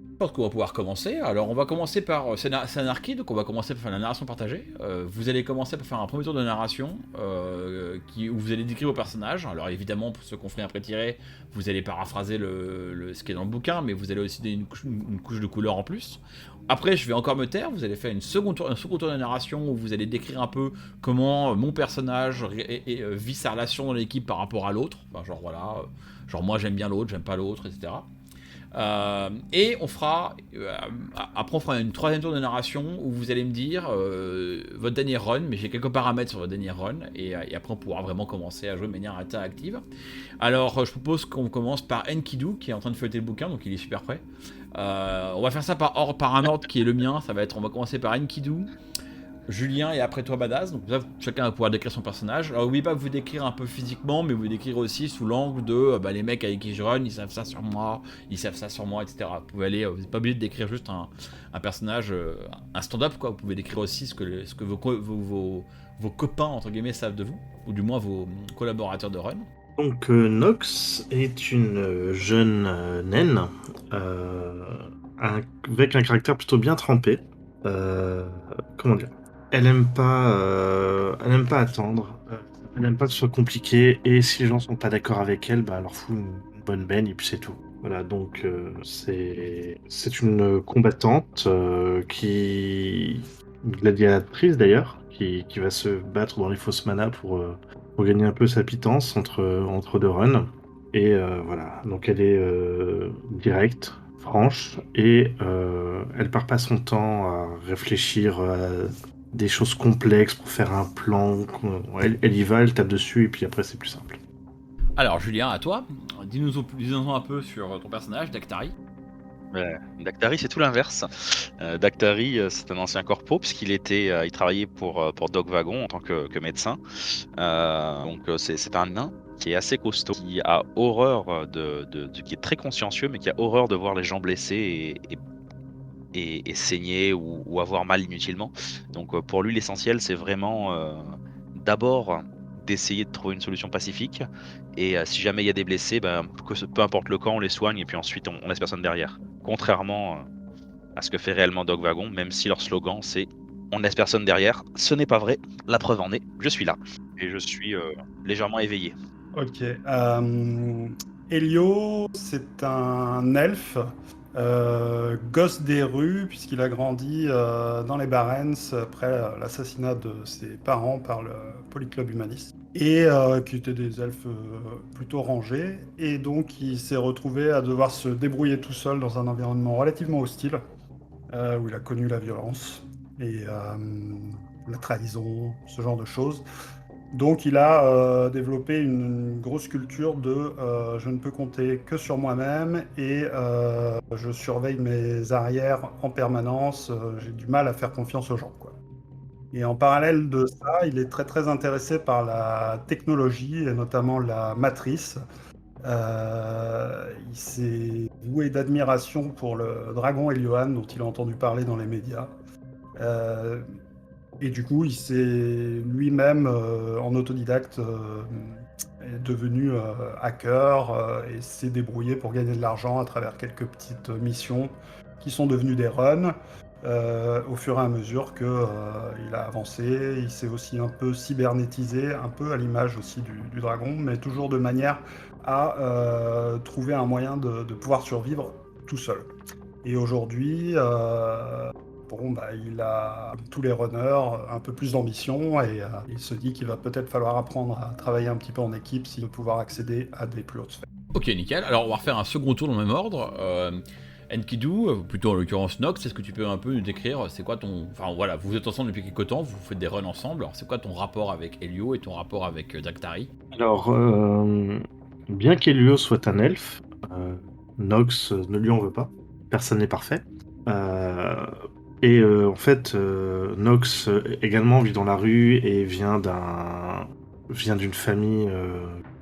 Je pense qu'on va pouvoir commencer. Alors, on va commencer par. C'est anarchie, donc on va commencer par faire la narration partagée. Vous allez commencer par faire un premier tour de narration où vous allez décrire vos personnages. Alors, évidemment, pour ceux qui ont fait un pré-tiré, vous allez paraphraser ce qui est dans le bouquin, mais vous allez aussi donner une couche de couleur en plus. Après, je vais encore me taire. Vous allez faire un second tour de narration où vous allez décrire un peu comment mon personnage vit sa relation dans l'équipe par rapport à l'autre. Enfin, genre, voilà. Genre, moi, j'aime bien l'autre, j'aime pas l'autre, etc. Et on fera. Après, on fera une troisième tour de narration où vous allez me dire votre dernier run, mais j'ai quelques paramètres sur votre dernier run, et après, on pourra vraiment commencer à jouer de manière interactive. Alors, je propose qu'on commence par Enkidu, qui est en train de feuilleter le bouquin, donc il est super prêt. On va faire ça par un ordre qui est le mien. On va commencer par Enkidu, Julien et après toi Badass, donc là chacun va pouvoir décrire son personnage. Alors n'oubliez pas de vous décrire un peu physiquement, mais vous décrire aussi sous l'angle de les mecs avec qui je run, ils savent ça sur moi, etc. Vous pouvez aller, vous n'êtes pas obligé de décrire juste un personnage, un stand-up quoi, vous pouvez décrire aussi ce que vos copains entre guillemets savent de vous, ou du moins vos collaborateurs de run. Donc Nox est une jeune naine avec un caractère plutôt bien trempé. Comment dire? Elle aime pas attendre. Elle aime pas que ce soit compliqué. Et si les gens sont pas d'accord avec elle, bah elle leur fout une bonne baigne et puis c'est tout. Voilà, donc c'est une combattante une gladiatrice d'ailleurs, qui va se battre dans les fausses manas pour gagner un peu sa pitance entre deux runs. Et voilà, donc elle est directe, franche, et elle perd pas son temps à réfléchir à des choses complexes pour faire un plan. Elle y va, elle tape dessus, et puis après c'est plus simple. Alors Julien, à toi, dis-nous un peu sur ton personnage, Daktari. Daktari, c'est tout l'inverse. Daktari, c'est un ancien corpo puisqu'il il travaillait pour Doc Wagon en tant que médecin. C'est un nain qui est assez costaud, qui a horreur qui est très consciencieux, mais qui a horreur de voir les gens blessés et saigner ou avoir mal inutilement. Donc pour lui, l'essentiel, c'est vraiment d'abord d'essayer de trouver une solution pacifique. Et si jamais il y a des blessés, peu importe le camp, on les soigne et puis ensuite on laisse personne derrière. Contrairement à ce que fait réellement Dog Wagon, même si leur slogan c'est on ne laisse personne derrière. Ce n'est pas vrai, la preuve en est, je suis là. Et je suis légèrement éveillé. Ok. Elio, c'est un elfe, gosse des rues, puisqu'il a grandi dans les Barrens après l'assassinat de ses parents par le Polyclub Humaniste, et qui étaient des elfes plutôt rangés. Et donc, il s'est retrouvé à devoir se débrouiller tout seul dans un environnement relativement hostile, où il a connu la violence et la trahison, ce genre de choses. Donc il a développé une grosse culture de je ne peux compter que sur moi-même et je surveille mes arrières en permanence, j'ai du mal à faire confiance aux gens, quoi. Et en parallèle de ça, il est très très intéressé par la technologie et notamment la matrice. Il s'est voué d'admiration pour le dragon Eliohan dont il a entendu parler dans les médias. Euh, et du coup, il s'est lui-même, en autodidacte, est devenu hacker et s'est débrouillé pour gagner de l'argent à travers quelques petites missions qui sont devenues des runs. Au fur et à mesure que il a avancé, il s'est aussi un peu cybernétisé, un peu à l'image aussi du dragon, mais toujours de manière à trouver un moyen de pouvoir survivre tout seul. Et aujourd'hui, il a, comme tous les runners, un peu plus d'ambition et il se dit qu'il va peut-être falloir apprendre à travailler un petit peu en équipe s'il veut pouvoir accéder à des plus hautes sphères. Ok, nickel. Alors on va refaire un second tour dans le même ordre. Enkidu, plutôt en l'occurrence Nox, est-ce que tu peux un peu nous décrire, c'est quoi ton... Enfin voilà, vous êtes ensemble depuis quelques temps, vous faites des runs ensemble, alors c'est quoi ton rapport avec Elio et ton rapport avec Daktari? Alors, bien qu'Elio soit un elfe, Nox ne lui en veut pas. Personne n'est parfait. Euh, en fait, Nox également vit dans la rue et vient d'une famille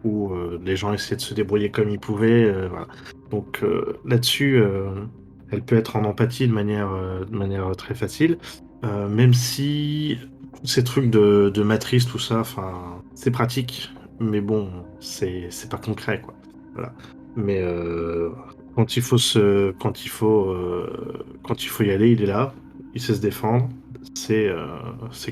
où les gens essaient de se débrouiller comme ils pouvaient. Voilà. Donc là-dessus, elle peut être en empathie de manière très facile, même si Ces trucs de matrice, tout ça, enfin, c'est pratique, mais bon, c'est pas concret, quoi. Voilà. Mais quand il faut y aller, il est là, il sait se défendre, c'est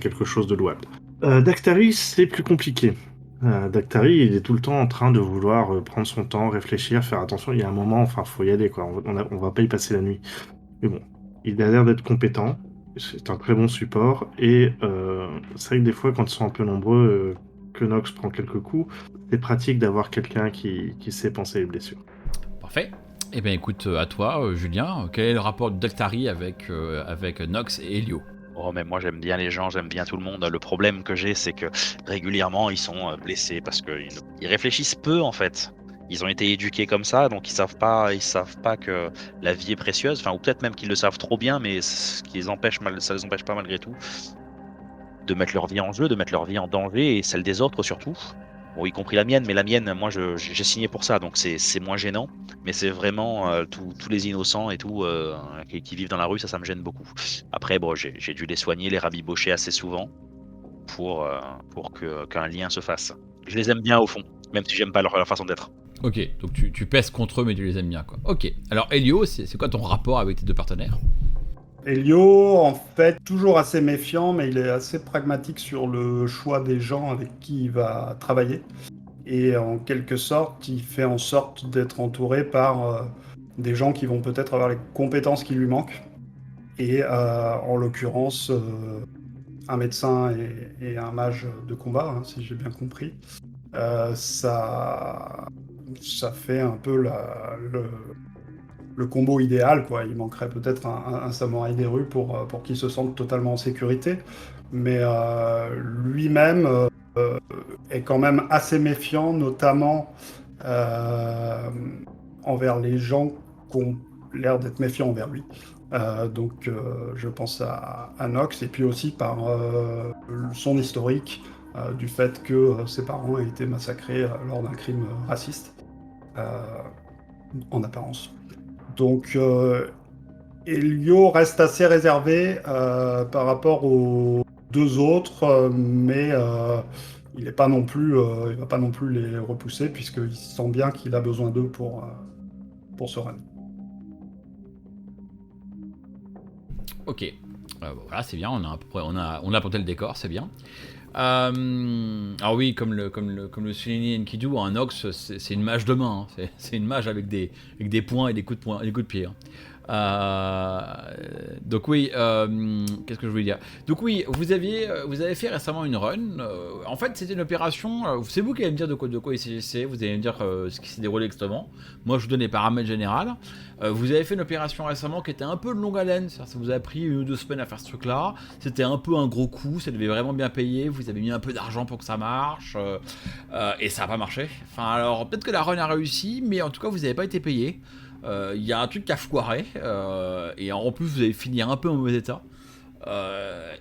quelque chose de louable. Dactari, c'est plus compliqué. Dactari, il est tout le temps en train de vouloir prendre son temps, réfléchir, faire attention. Il y a un moment, enfin, faut y aller, quoi. On va pas y passer la nuit. Mais bon, il a l'air d'être compétent. C'est un très bon support. Et c'est vrai que des fois, quand ils sont un peu nombreux, que Nox prend quelques coups, c'est pratique d'avoir quelqu'un qui sait penser les blessures. Parfait. Eh bien écoute, à toi, Julien, quel est le rapport de Dactari avec Nox et Elio? Oh, mais moi j'aime bien les gens, j'aime bien tout le monde. Le problème que j'ai, c'est que régulièrement ils sont blessés parce qu'ils réfléchissent peu en fait. Ils ont été éduqués comme ça, donc ils savent pas que la vie est précieuse. Enfin, ou peut-être même qu'ils le savent trop bien, mais ce qui les empêche, ça les empêche pas malgré tout de mettre leur vie en jeu, de mettre leur vie en danger et celle des autres surtout. Bon, y compris la mienne, mais la mienne, moi j'ai signé pour ça, donc c'est moins gênant. Mais c'est vraiment tous les innocents et tout qui vivent dans la rue, ça me gêne beaucoup. Après, bon, j'ai dû les soigner, les rabibocher assez souvent pour qu'un lien se fasse. Je les aime bien au fond, même si j'aime pas leur façon d'être. Ok, donc tu pèses contre eux, mais tu les aimes bien, quoi. Ok, alors Elio, c'est quoi ton rapport avec tes deux partenaires? Elio, en fait, toujours assez méfiant, mais il est assez pragmatique sur le choix des gens avec qui il va travailler. Et en quelque sorte, il fait en sorte d'être entouré par des gens qui vont peut-être avoir les compétences qui lui manquent. Et en l'occurrence, un médecin et un mage de combat, hein, si j'ai bien compris. Ça fait un peu le combo idéal, quoi. Il manquerait peut-être un samouraï des rues pour qu'il se sente totalement en sécurité. Mais lui-même est quand même assez méfiant, notamment euh, envers les gens qui ont l'air d'être méfiants envers lui. Donc je pense à Nox, et puis aussi par son historique du fait que ses parents aient été massacrés lors d'un crime raciste, euh, en apparence. Donc Elio reste assez réservé par rapport aux deux autres, mais il est pas non plus, il va pas non plus les repousser puisqu'il sent bien qu'il a besoin d'eux pour se run. Ok, voilà, c'est bien, on a à peu près, on a planté le décor, c'est bien. Alors oui, comme le soulignait Enkidu, un Nox, c'est une mage de main, hein. C'est une mage avec des poings et des coups de pied, hein. Donc oui, qu'est-ce que je voulais dire? Donc oui, vous avez fait récemment une run. En fait, c'était une opération. C'est vous qui allez me dire de quoi il s'agissait. Vous allez me dire ce qui s'est déroulé exactement. Moi, je vous donne les paramètres généraux. Vous avez fait une opération récemment qui était un peu de longue haleine. Ça vous a pris 1 ou 2 semaines à faire ce truc-là. C'était un peu un gros coup. Ça devait vraiment bien payer. Vous avez mis un peu d'argent pour que ça marche. Et ça n'a pas marché. Enfin, alors peut-être que la run a réussi, mais en tout cas, vous n'avez pas été payé. Il y a un truc qui a foiré, et en plus vous avez fini un peu en mauvais état.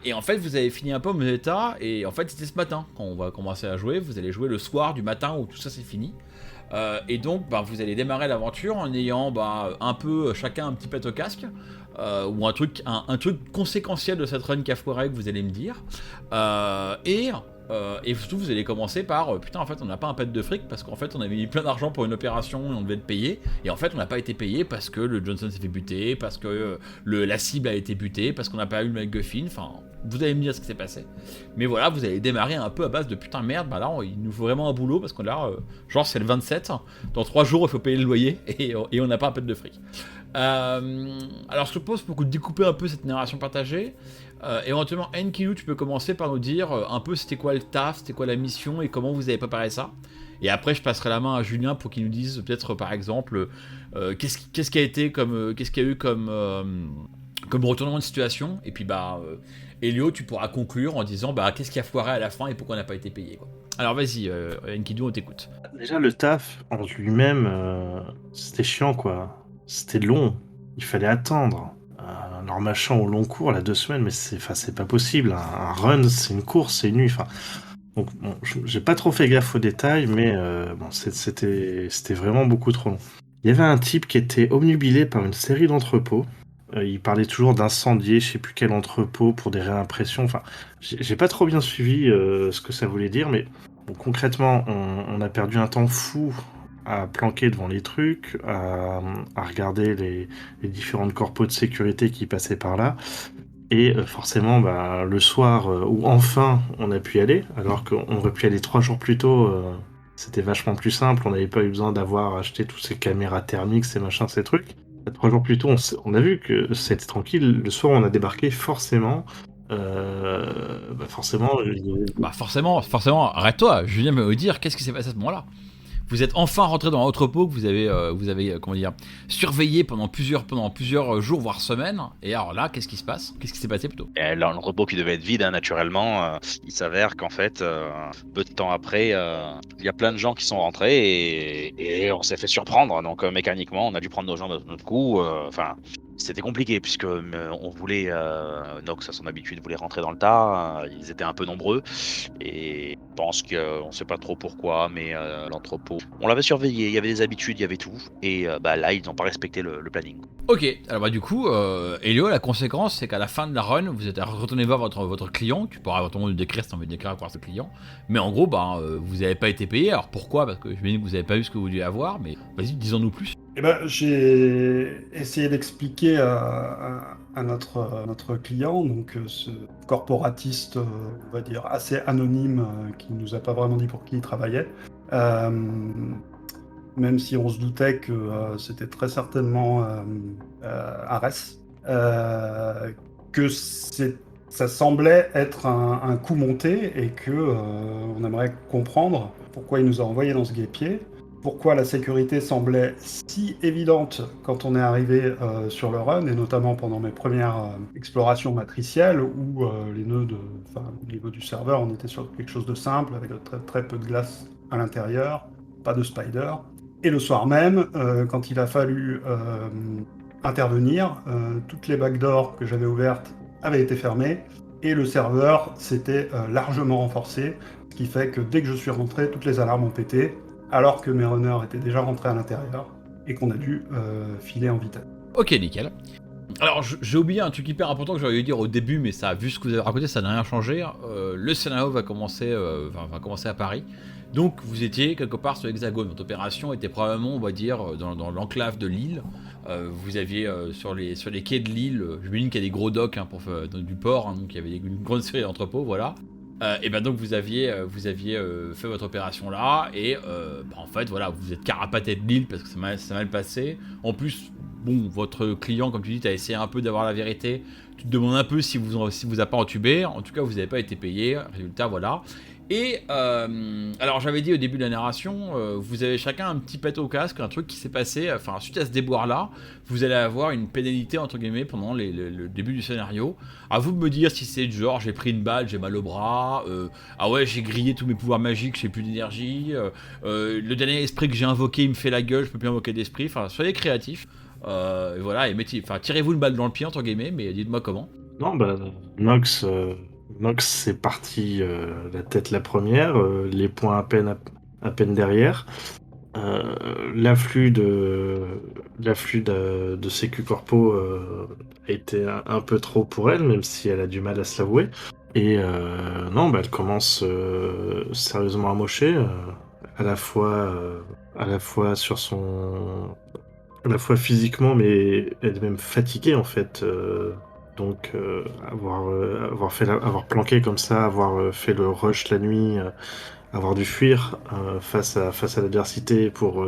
Et en fait vous avez fini un peu en mauvais état, et en fait c'était ce matin quand on va commencer à jouer. Vous allez jouer le soir du matin où tout ça c'est fini. Et donc vous allez démarrer l'aventure en ayant un peu chacun un petit pet au casque, ou un truc conséquentiel de cette run qui a foiré que vous allez me dire. Et surtout vous allez commencer par putain, en fait on n'a pas un pet de fric parce qu'en fait on avait mis plein d'argent pour une opération et on devait être payé, et en fait on n'a pas été payé parce que le Johnson s'est fait buter, parce que la cible a été butée, parce qu'on n'a pas eu le MacGuffin. Enfin, vous allez me dire ce qui s'est passé, mais voilà, vous allez démarrer un peu à base de putain merde, là il nous faut vraiment un boulot parce que là genre c'est le 27, dans 3 jours il faut payer le loyer, et on n'a pas un pet de fric. Alors je propose pour découper un peu cette narration partagée. Éventuellement, Enkidu, tu peux commencer par nous dire un peu c'était quoi le taf, c'était quoi la mission et comment vous avez préparé ça. Et après, je passerai la main à Julien pour qu'il nous dise peut-être par exemple qu'est-ce qu'il y a eu comme retournement de situation. Et puis Elio, tu pourras conclure en disant qu'est-ce qui a foiré à la fin et pourquoi on n'a pas été payé, quoi. Alors vas-y, Enkidu, on t'écoute. Déjà, le taf en lui-même, c'était chiant, quoi. C'était long. Il fallait attendre. Leur machin au long cours, là, 2 semaines, mais c'est pas possible. Un run, c'est une course, c'est une nuit. Donc, bon, j'ai pas trop fait gaffe aux détails, mais c'était vraiment beaucoup trop long. Il y avait un type qui était obnubilé par une série d'entrepôts. Il parlait toujours d'incendier, je sais plus quel entrepôt pour des réimpressions. Enfin, j'ai pas trop bien suivi ce que ça voulait dire, mais bon, concrètement, on a perdu un temps fou à planquer devant les trucs, à regarder les différentes corpos de sécurité qui passaient par là. Et forcément, bah, le soir où enfin on a pu y aller, alors qu'on aurait pu y aller 3 jours plus tôt, c'était vachement plus simple. On n'avait pas eu besoin d'avoir acheté toutes ces caméras thermiques, ces machins, ces trucs. 3 jours plus tôt, on a vu que c'était tranquille. Le soir, on a débarqué forcément. Bah forcément, Bah forcément, arrête-toi, Julien va me dire qu'est-ce qui s'est passé à ce moment-là. Vous êtes enfin rentré dans l'entrepôt que vous avez comment dire, surveillé pendant plusieurs jours, voire semaines. Et alors là, qu'est-ce qui se passe? Qu'est-ce qui s'est passé plutôt? Et là, l'entrepôt qui devait être vide, hein, naturellement, il s'avère qu'en fait, peu de temps après, il y a plein de gens qui sont rentrés et on s'est fait surprendre. Donc mécaniquement, on a dû prendre nos jambes à notre cou. Enfin, c'était compliqué puisque on voulait, Nox à son habitude voulait rentrer dans le tas. Ils étaient un peu nombreux et je pense qu'on sait pas trop pourquoi, mais l'entrepôt, on l'avait surveillé. Il y avait des habitudes, il y avait tout. Et bah là, ils n'ont pas respecté le planning. Ok, alors bah du coup, Elio, la conséquence c'est qu'à la fin de la run, vous êtes retourné voir votre client, tu pourras éventuellement nous décrire si tu as envie de décrire à quoi ce client, mais en gros, bah, vous n'avez pas été payé, alors pourquoi? Parce que je me dis que vous n'avez pas eu ce que vous vouliez avoir, mais vas-y, disons-nous plus. Eh ben, j'ai essayé d'expliquer à notre client, donc ce corporatiste, on va dire, assez anonyme, qui nous a pas vraiment dit pour qui il travaillait, même si on se doutait que c'était très certainement Ares, que ça semblait être un coup monté et que on aimerait comprendre pourquoi il nous a envoyés dans ce guêpier. Pourquoi la sécurité semblait si évidente quand on est arrivé sur le run, et notamment pendant mes premières explorations matricielles, où les nœuds au niveau du serveur, on était sur quelque chose de simple, avec très, très peu de glace à l'intérieur, pas de spider. Et le soir même, quand il a fallu intervenir, toutes les backdoors que j'avais ouvertes avaient été fermées, et le serveur s'était largement renforcé, ce qui fait que dès que je suis rentré, toutes les alarmes ont pété, alors que mes runners étaient déjà rentrés à l'intérieur et qu'on a dû filer en vitesse. Ok, nickel. Alors, j'ai oublié un truc hyper important que j'aurais dû dire au début, mais ça, vu ce que vous avez raconté, ça n'a rien changé. Le scénario va commencer à Paris. Donc, vous étiez quelque part sur l'Hexagone. Votre opération était probablement, on va dire, dans l'enclave de l'île. Vous aviez sur les quais de l'île, je me dis qu'il y a des gros docks du port, hein, donc il y avait une grande série d'entrepôts, voilà. Et ben donc vous aviez fait votre opération là et en fait voilà, vous êtes carapaté de l'île parce que ça mal passé. En plus, bon, votre client, comme tu dis, t'as essayé un peu d'avoir la vérité. Tu te demandes un peu si vous a pas entubé. En tout cas, vous n'avez pas été payé. Résultat, voilà. Et alors j'avais dit au début de la narration, vous avez chacun un petit pet au casque, un truc qui s'est passé, enfin suite à ce déboire là, vous allez avoir une pénalité entre guillemets pendant le début du scénario. À vous de me dire si c'est du genre j'ai pris une balle, j'ai mal au bras, ah ouais j'ai grillé tous mes pouvoirs magiques, j'ai plus d'énergie, le dernier esprit que j'ai invoqué il me fait la gueule, je peux plus invoquer d'esprit, enfin soyez créatifs. Et voilà, et tirez-vous une balle dans le pied entre guillemets, mais dites-moi comment. Non, bah, Nox, c'est parti la tête la première, les points à peine derrière. L'afflux de Sécu Corpo a été un peu trop pour elle, même si elle a du mal à se l'avouer. Et non, bah, elle commence sérieusement à mocher, à la fois sur à la fois physiquement, mais elle est même fatiguée en fait. Donc avoir planqué comme ça, avoir fait le rush la nuit, avoir dû fuir face à l'adversité pour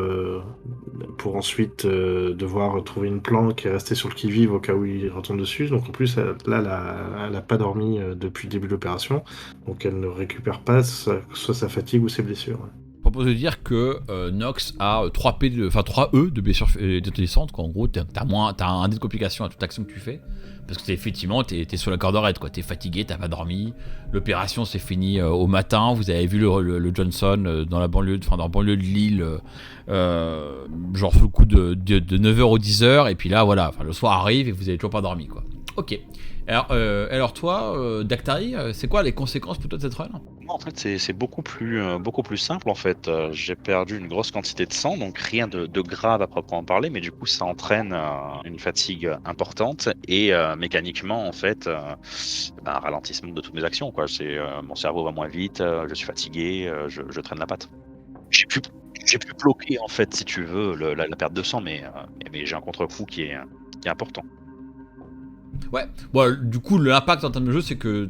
ensuite devoir trouver une planque et rester sur le qui-vive au cas où il retombe dessus. Donc en plus, elle a pas dormi depuis le début de l'opération, donc elle ne récupère pas soit sa fatigue ou ses blessures. Ouais. Je propose de dire que Nox a 3 E de blessures détonnissantes, qu'en gros t'as un dé de complication à toute action que tu fais, parce que effectivement t'es sur la corde raide, quoi. T'es fatigué, t'as pas dormi, l'opération s'est finie au matin, vous avez vu le Johnson dans la banlieue de Lille, genre sous le coup de 9h ou 10h, et puis là voilà, le soir arrive et vous avez toujours pas dormi, quoi. Ok. Alors toi, Dactari, c'est quoi les conséquences pour toi de cette run? Moi, en fait, c'est beaucoup plus simple. En fait, j'ai perdu une grosse quantité de sang, donc rien de grave à proprement parler, mais du coup, ça entraîne une fatigue importante et mécaniquement, en fait, un ralentissement de toutes mes actions, quoi. Mon cerveau va moins vite, je suis fatigué, je traîne la patte. J'ai pu, j'ai pu bloquer, en fait, si tu veux, la perte de sang, mais j'ai un contre-coup qui est important. Ouais. Bon, du coup, l'impact en termes de jeu, c'est que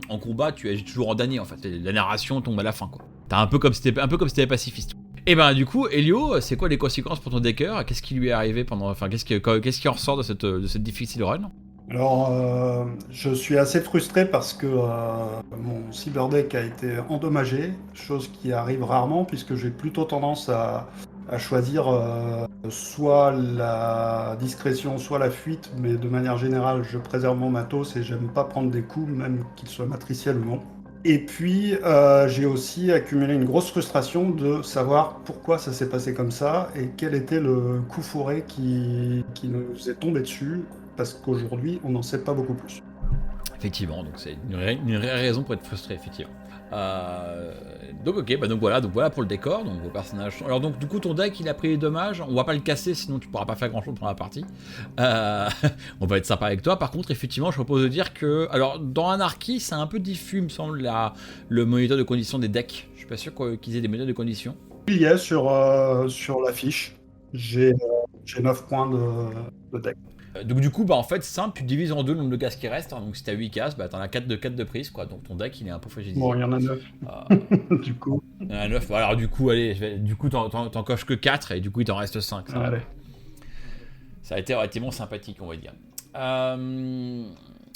en combat, tu agis toujours en damné en fait. La narration tombe à la fin, quoi. T'as un peu comme si t'étais pacifiste. Et ben du coup, Elio, c'est quoi les conséquences pour ton decker? Qu'est-ce qui lui est arrivé pendant, enfin, qu'est-ce qui en ressort de cette difficile run? Alors, je suis assez frustré parce que mon cyberdeck a été endommagé, chose qui arrive rarement puisque j'ai plutôt tendance à choisir soit la discrétion, soit la fuite, mais de manière générale, je préserve mon matos et j'aime pas prendre des coups, même qu'ils soient matriciels ou non. Et puis, j'ai aussi accumulé une grosse frustration de savoir pourquoi ça s'est passé comme ça et quel était le coup fourré qui nous est tombé dessus, parce qu'aujourd'hui, on n'en sait pas beaucoup plus. Effectivement, donc c'est une vraie raison pour être frustré, effectivement. Donc ok, donc voilà pour le décor, donc vos personnages. Alors donc du coup ton deck il a pris les dommages, on va pas le casser sinon tu pourras pas faire grand chose pendant la partie. On va être sympa avec toi. Par contre effectivement je propose de dire que, alors dans Anarchy c'est un peu diffus me semble le moniteur de conditions des decks. Je suis pas sûr qu'ils aient des moniteurs de conditions. Il y a sur la fiche, j'ai 9 points de deck. Donc du coup en fait c'est simple, tu divises en deux le nombre de cases qui restent, hein. Donc si t'as 8 cases, t'en as 4 de prise quoi, donc ton deck il est un peu fragilisé. Bon, il y en a 9. Du coup. Il y en a 9, alors du coup allez, t'en coches que 4 et du coup il t'en reste 5. Allez. Ça a été relativement sympathique on va dire.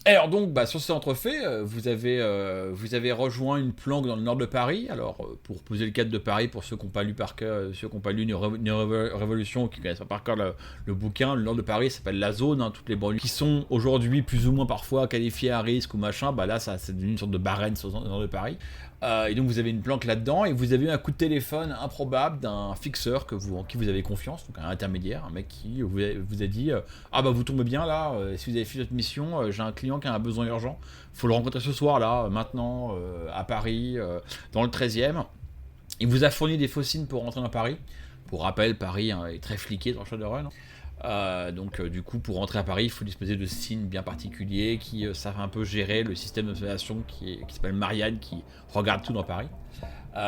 Alors donc sur ces entrefaits, vous avez rejoint une planque dans le nord de Paris. Alors pour poser le cadre de Paris, pour ceux qui n'ont pas lu par cœur, ceux qui n'ont pas lu une Révolution, qui connaissent pas par cœur le bouquin, le nord de Paris s'appelle la zone, hein, toutes les banlieues qui sont aujourd'hui plus ou moins parfois qualifiées à risque ou machin, là ça c'est devenu une sorte de Barents au nord de Paris. Et donc vous avez une planque là-dedans et vous avez eu un coup de téléphone improbable d'un fixeur en qui vous avez confiance, donc un intermédiaire, un mec qui vous a dit vous tombez bien là, si vous avez fait votre mission, j'ai un client qui a un besoin urgent, faut le rencontrer ce soir là, maintenant, à Paris, dans le 13e. Il vous a fourni des faucines pour rentrer dans Paris. Pour rappel, Paris est très fliqué dans Shadowrun. Donc du coup pour rentrer à Paris il faut disposer de signes bien particuliers qui savent un peu gérer le système d'observation qui s'appelle Marianne, qui regarde tout dans Paris.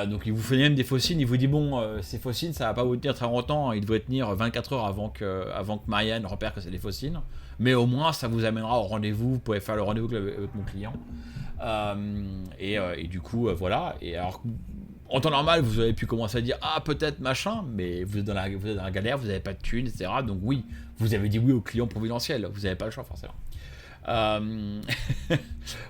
Donc il vous fait même des faux signes, il vous dit ces faux signes ça va pas vous tenir très longtemps, hein. Il devrait tenir 24 heures avant que Marianne repère que c'est des faux signes, mais au moins ça vous amènera au rendez-vous, vous pouvez faire le rendez-vous avec mon client. Et du coup voilà, et alors en temps normal, vous avez pu commencer à dire peut-être machin, mais vous êtes dans la galère, vous n'avez pas de thunes, etc. Donc oui, vous avez dit oui au client providentiel, vous n'avez pas le choix forcément.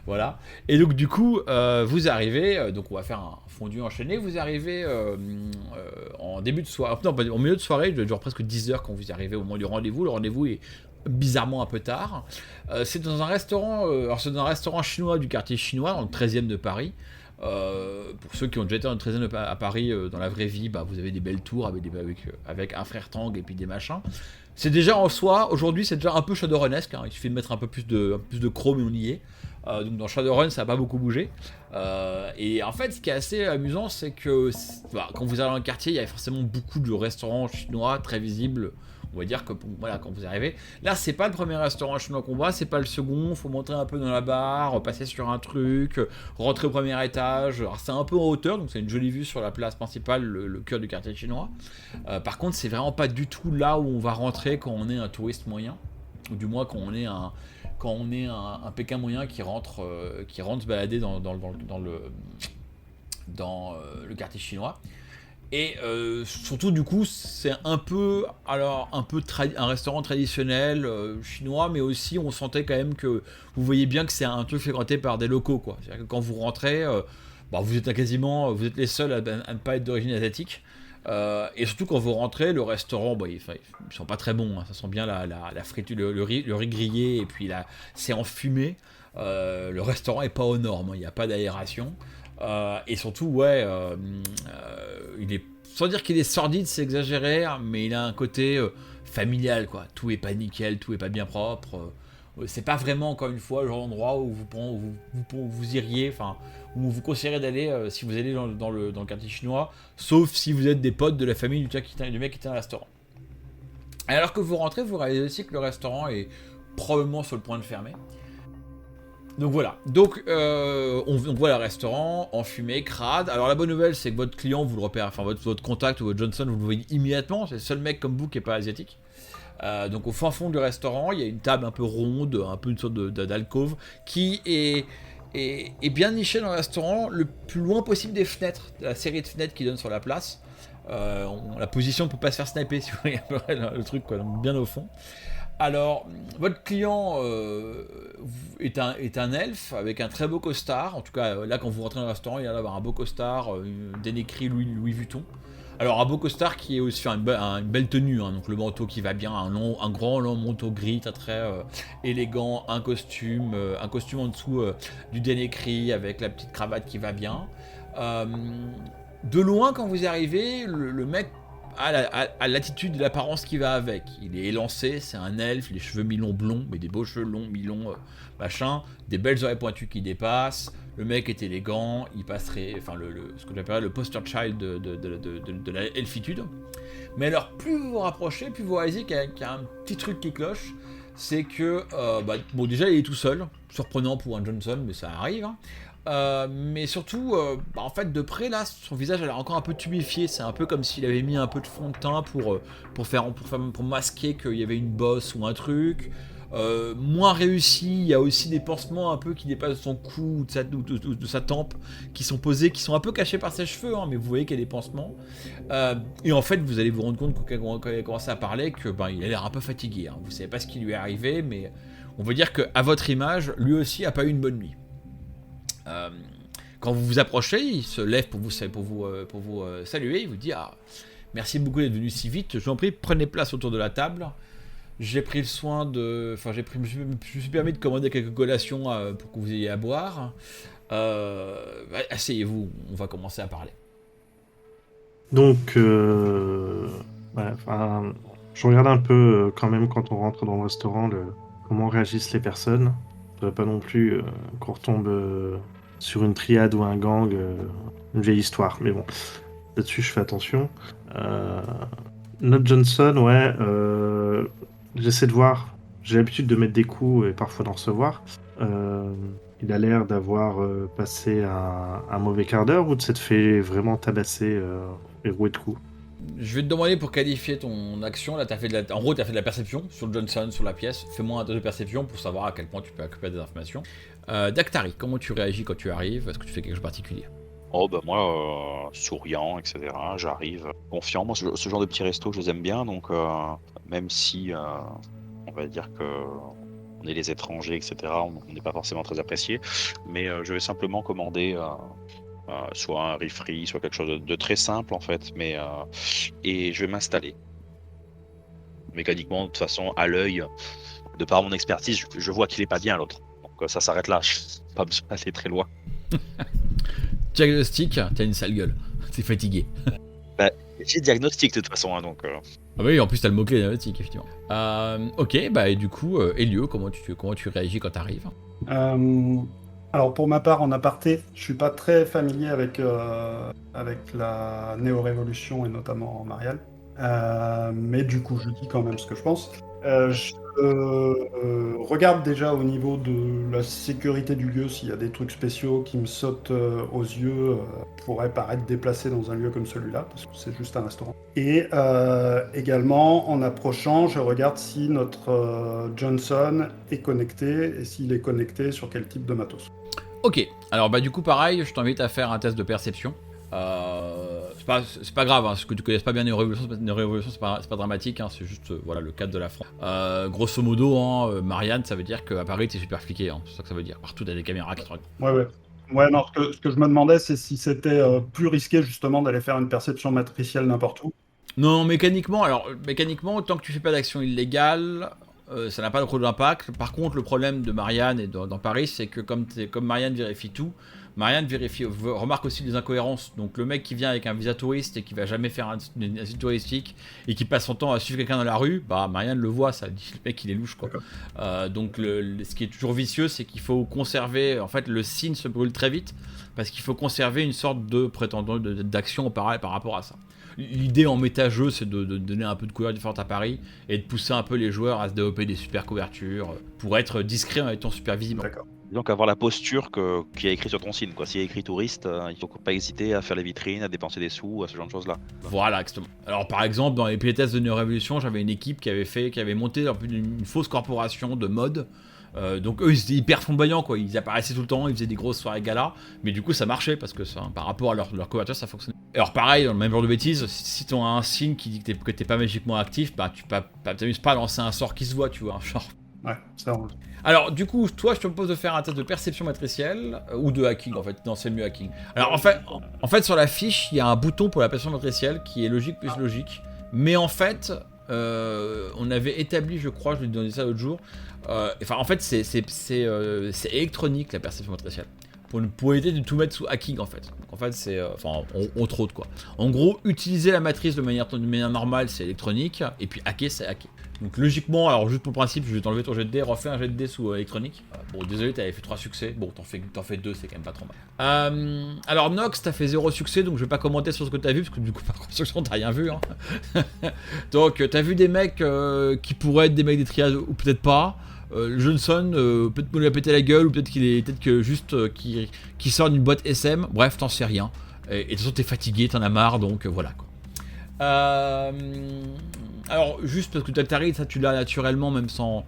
Voilà. Et donc du coup, vous arrivez, donc on va faire un fondu enchaîné, vous arrivez en début de soirée, non, au milieu de soirée, il doit durer presque 10 heures quand vous arrivez au moment du rendez-vous. Le rendez-vous est bizarrement un peu tard. C'est dans un restaurant, c'est dans un restaurant chinois du quartier chinois, dans le 13e de Paris. Pour ceux qui ont déjà été dans le 13e à Paris dans la vraie vie, vous avez des belles tours avec un frère Tang et puis des machins. C'est déjà en soi, aujourd'hui c'est déjà un peu Shadowrunesque, hein. Il suffit de mettre un peu plus de chrome et on y est. Donc dans Shadowrun ça n'a pas beaucoup bougé. Et en fait ce qui est assez amusant c'est que quand vous allez dans le quartier il y a forcément beaucoup de restaurants chinois très visibles. On va dire que quand vous arrivez, là c'est pas le premier restaurant chinois qu'on voit, c'est pas le second, faut monter un peu dans la barre, passer sur un truc, rentrer au premier étage. Alors c'est un peu en hauteur, donc c'est une jolie vue sur la place principale, le cœur du quartier chinois. Par contre c'est vraiment pas du tout là où on va rentrer quand on est un touriste moyen, ou du moins quand on est un Pékin moyen qui rentre se balader dans le quartier chinois. Et surtout du coup c'est un peu un restaurant traditionnel chinois, mais aussi on sentait quand même que vous voyez bien que c'est un truc fréquenté par des locaux quoi. C'est-à-dire que quand vous rentrez, vous êtes les seuls à ne pas être d'origine asiatique. Et surtout quand vous rentrez, le restaurant, ils sont pas très bons, hein. Ça sent bien la friture, le riz grillé, et puis là c'est enfumé. Le restaurant est pas aux normes, il n'y a pas d'aération. Et surtout, il est, sans dire qu'il est sordide, c'est exagéré, mais il a un côté familial, quoi. Tout est pas nickel, tout est pas bien propre. c'est pas vraiment, encore une fois, le genre d'endroit où vous iriez, enfin, où vous conseillerez d'aller si vous allez dans le quartier chinois, sauf si vous êtes des potes de la famille du mec qui tient un restaurant. Et alors que vous rentrez, vous réalisez aussi que le restaurant est probablement sur le point de fermer. Donc voilà, donc on voit le restaurant enfumé, crade. Alors la bonne nouvelle, c'est que votre client, vous le repérez, enfin votre contact ou votre Johnson, vous le voyez immédiatement. C'est le seul mec comme vous qui n'est pas asiatique. Donc au fin fond du restaurant, il y a une table un peu ronde, un peu une sorte d'alcôve, qui est bien nichée dans le restaurant, le plus loin possible des fenêtres, de la série de fenêtres qui donne sur la place. La position ne peut pas se faire sniper, si vous voyez le truc, quoi, donc bien au fond. Alors, votre client est un elfe avec un très beau costard. En tout cas, là, quand vous rentrez dans le restaurant, il va avoir un beau costard, dénécrit Louis Vuitton. Alors, un beau costard qui est aussi une belle tenue, hein, donc le manteau qui va bien, un grand long manteau gris, très élégant, un costume en dessous du dénécrit avec la petite cravate qui va bien. De loin, quand vous arrivez, le mec a l'attitude et l'apparence qui va avec. Il est élancé, c'est un elfe, les cheveux mi-longs blonds, mais des beaux cheveux longs, mi-longs, machin, des belles oreilles pointues qui dépassent. Le mec est élégant, il passerait, enfin ce que j'appelle le poster child de la elfitude. Mais alors, plus vous vous rapprochez, plus vous réalisez qu'il y a un petit truc qui cloche, c'est que, bon, déjà il est tout seul, surprenant pour un Johnson, mais ça arrive, hein. Mais surtout, en fait, de près là, son visage a l'air encore un peu tuméfié. C'est un peu comme s'il avait mis un peu de fond de teint pour masquer qu'il y avait une bosse ou un truc. Moins réussi, il y a aussi des pansements un peu qui dépassent son cou ou de sa tempe, qui sont posés, qui sont un peu cachés par ses cheveux, hein, mais vous voyez qu'il y a des pansements. Et en fait, vous allez vous rendre compte quand il a commencé à parler qu'il a l'air un peu fatigué. Hein. Vous savez pas ce qui lui est arrivé, mais on veut dire qu'à votre image, lui aussi a pas eu une bonne nuit. Quand vous vous approchez, il se lève pour vous saluer, il vous dit merci beaucoup d'être venu si vite, je vous en prie, prenez place autour de la table. J'ai pris le soin je me suis permis de commander quelques collations pour que vous ayez à boire. Asseyez-vous, on va commencer à parler. Donc, je regarde un peu quand même quand on rentre dans le restaurant, comment réagissent les personnes. Je ne voudrais pas non plus qu'on retombe sur une triade ou un gang, une vieille histoire. Mais bon, là-dessus, je fais attention. Notre Johnson, ouais, j'essaie de voir. J'ai l'habitude de mettre des coups et parfois d'en recevoir. Il a l'air d'avoir passé un mauvais quart d'heure ou de s'être fait vraiment tabasser et rouer de coups. Je vais te demander pour qualifier ton action. Là, en gros, tu as fait de la perception sur le Johnson, sur la pièce. Fais-moi un test de perception pour savoir à quel point tu peux récupérer des informations. Dactari, comment tu réagis quand tu arrives? Est-ce que tu fais quelque chose de particulier? Oh bah moi, souriant, etc. J'arrive confiant. Moi, ce genre de petits restos, je les aime bien. Donc, même si on va dire que on est les étrangers, etc., on n'est pas forcément très apprécié. Mais je vais simplement commander soit un riz frit, soit quelque chose de très simple en fait. Et je vais m'installer. Mécaniquement, de toute façon, à l'œil, de par mon expertise, je vois qu'il est pas bien l'autre. Donc ça s'arrête là. Je n'ai pas besoin d'aller très loin. Diagnostic, t'as une sale gueule, t'es fatigué. J'ai diagnostic de toute façon, hein, donc. Ah oui, en plus t'as le mot-clé diagnostic, effectivement. Ok, et du coup, Elio, comment tu réagis quand t'arrives? Alors pour ma part, en aparté, je suis pas très familier avec la néo-révolution et notamment Marial. Mais du coup, je dis quand même ce que je pense. Je regarde déjà au niveau de la sécurité du lieu s'il y a des trucs spéciaux qui me sautent aux yeux, pourraient paraître déplacés dans un lieu comme celui-là, parce que c'est juste un restaurant. Et également, en approchant, je regarde si notre Johnson est connecté, et s'il est connecté sur quel type de matos. Ok, alors du coup pareil, je t'invite à faire un test de perception. C'est pas grave, hein, ce que tu connaisses pas bien les révolutions, c'est pas dramatique, hein, c'est juste voilà, le cadre de la France. Grosso modo, hein, Marianne, ça veut dire qu'à Paris t'es super fliqué, hein, c'est ça que ça veut dire. Partout t'as des caméras qui te regardent. Ouais, non, ce que je me demandais, c'est si c'était plus risqué justement d'aller faire une perception matricielle n'importe où. Non, mécaniquement, tant que tu fais pas d'action illégale, ça n'a pas trop d'impact. Par contre, le problème de Marianne et dans Paris, c'est que comme Marianne vérifie tout, Marianne remarque aussi des incohérences. Donc le mec qui vient avec un visa touriste et qui va jamais faire un site touristique et qui passe son temps à suivre quelqu'un dans la rue, bah Marianne le voit, ça dit le mec il est louche quoi. Donc ce qui est toujours vicieux, c'est qu'il faut conserver, en fait le signe se brûle très vite parce qu'il faut conserver une sorte de prétendant d'action par rapport à ça. L'idée en méta-jeu, c'est de donner un peu de couleurs différentes à Paris et de pousser un peu les joueurs à se développer des super couvertures pour être discret en étant super visible. D'accord. Donc avoir la posture qui est écrit sur ton signe, quoi. S'il y a écrit touriste, il faut pas hésiter à faire les vitrines, à dépenser des sous, à ce genre de choses-là. Voilà, exactement. Alors par exemple, dans les playtests de Neo Revolution, j'avais une équipe qui avait monté une fausse corporation de mode. Donc eux ils étaient hyper flamboyants quoi, ils apparaissaient tout le temps, ils faisaient des grosses soirées gala, mais du coup ça marchait parce que ça, par rapport à leur couverture ça fonctionnait. Alors pareil, dans le même genre de bêtises, si tu as un signe qui dit que t'es pas magiquement actif, bah tu t'amuses pas à lancer un sort qui se voit, tu vois, genre. Ouais, ça roule. Alors du coup, toi je te propose de faire un test de perception matricielle, ou de hacking en fait, non c'est mieux hacking. Alors en fait sur la fiche, il y a un bouton pour la perception matricielle qui est logique plus logique, mais en fait, on avait établi, je crois, je lui ai donné ça l'autre jour, en fait c'est électronique la perception matricielle. Pour éviter de tout mettre sous hacking en fait. Donc en fait c'est, entre autres quoi. En gros, utiliser la matrice de manière normale c'est électronique, et puis hacker c'est hacker. Donc logiquement, alors juste pour le principe, je vais t'enlever ton jet de dés, refais un jet de dés sous électronique. Bon désolé, t'avais fait 3 succès, bon t'en fais 2, c'est quand même pas trop mal. Alors Nox, t'as fait 0 succès, donc je vais pas commenter sur ce que t'as vu, parce que du coup par construction t'as rien vu. Hein. Donc t'as vu des mecs qui pourraient être des mecs des triades, ou peut-être pas. Johnson, peut-être qu'on lui a pété la gueule, ou peut-être que juste qu'il sort d'une boîte SM, bref, t'en sais rien. Et de toute façon, t'es fatigué, t'en as marre, donc voilà quoi. Alors, juste parce que Dactari, ça tu l'as naturellement, même sans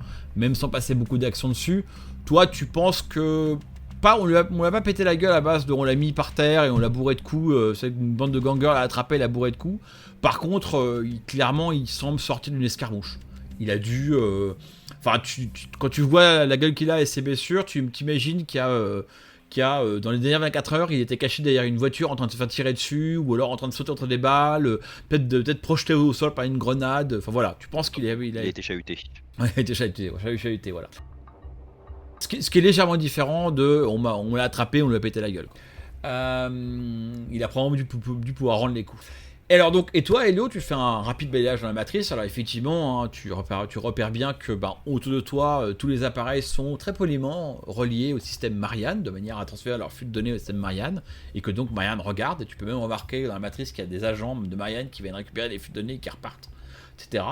passer beaucoup d'action dessus. Toi, tu penses que. On lui a pas pété la gueule à base de. On l'a mis par terre et on l'a bourré de coups. C'est une bande de gangers l'a attrapé et l'a bourré de coups. Par contre, clairement, il semble sortir d'une escarmouche. Il a dû. Quand tu vois la gueule qu'il a et ses blessures, tu t'imagines qu'il y a dans les dernières 24 heures, il était caché derrière une voiture en train de se faire tirer dessus, ou alors en train de sauter entre des balles, peut-être projeté au sol par une grenade. Enfin voilà, tu penses qu'il a été chahuté. Ouais, il a été chahuté, voilà. Ce qui est légèrement différent de on l'a attrapé, on lui a pété la gueule. Il a probablement dû pouvoir rendre les coups. Et toi, Elio, tu fais un rapide balayage dans la matrice. Alors effectivement, hein, tu repères bien que autour de toi, tous les appareils sont très poliment reliés au système Marianne, de manière à transférer leur flux de données au système Marianne, et que donc Marianne regarde, et tu peux même remarquer dans la matrice qu'il y a des agents de Marianne qui viennent récupérer les flux de données et qui repartent, etc.